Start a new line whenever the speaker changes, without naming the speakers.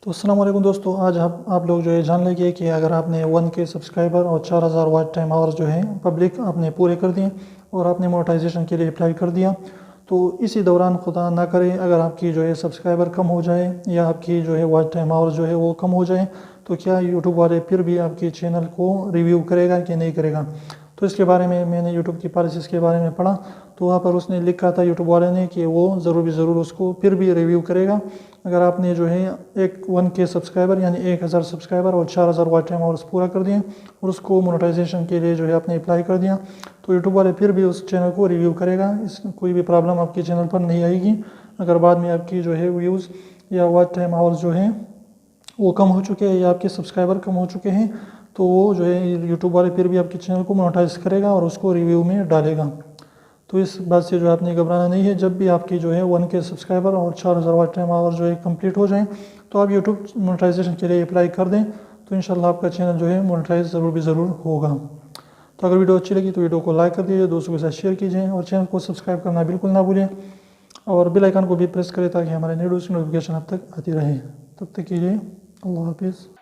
तो अस्सलाम वालेकुम दोस्तों, आज आप लोग जो है जान लेंगे कि अगर आपने 1K सब्सक्राइबर और 4000 वॉच टाइम आवर्स जो है पब्लिक आपने पूरे कर दिए और आपने मोनेटाइजेशन के लिए अप्लाई कर दिया, तो इसी दौरान खुदा ना करे अगर आपकी जो है सब्सक्राइबर कम हो जाए या आपकी जो है वॉच टाइम आवर्स जो है वो कम हो जाए, तो क्या यूट्यूब वाले फिर भी आपके चैनल को रिव्यू करेगा कि नहीं करेगा। तो इसके बारे में मैंने यूट्यूब की पॉलिसीज़ के बारे में पढ़ा, तो वहाँ पर उसने लिखा था यूट्यूब वाले ने कि वो ज़रूर उसको फिर भी रिव्यू करेगा अगर आपने जो है एक 1K सब्सक्राइबर यानी 1000 सब्सक्राइबर और 4000 वॉच टाइम आवर्स पूरा कर दिए और उसको मोनेटाइजेशन के लिए जो है आपने अप्लाई कर दिया, तो यूट्यूब वाले फिर भी उस चैनल को रिव्यू करेगा। इस कोई भी प्रॉब्लम आपके चैनल पर नहीं आएगी। अगर बाद में आपकी जो है व्यूज़ या वॉच टाइम आवर्स जो है वो कम हो चुके हैं या आपके सब्सक्राइबर कम हो चुके हैं, तो वो जो है यूट्यूब वाले फिर भी आपके चैनल को मोनेटाइज करेगा और उसको रिव्यू में डालेगा। तो इस बात से जो है आपने घबराना नहीं है। जब भी आपकी जो है 1K सब्सक्राइबर और 4000 वॉच टाइम आवर जो है कंप्लीट हो जाएं, तो आप यूट्यूब मोनेटाइजेशन के लिए अप्लाई कर दें, तो इंशाल्लाह आपका चैनल जो है मोनेटाइज ज़रूर होगा। तो अगर वीडियो अच्छी लगी तो वीडियो को लाइक कर दीजिए, दोस्तों के साथ शेयर कीजिए और चैनल को सब्सक्राइब करना बिल्कुल ना भूलें और बेल आइकन को भी प्रेस करें ताकि हमारे न्यू नोटिफिकेशन अब तक आती रहे। तब तक के लिए अल्लाह हाफिज़।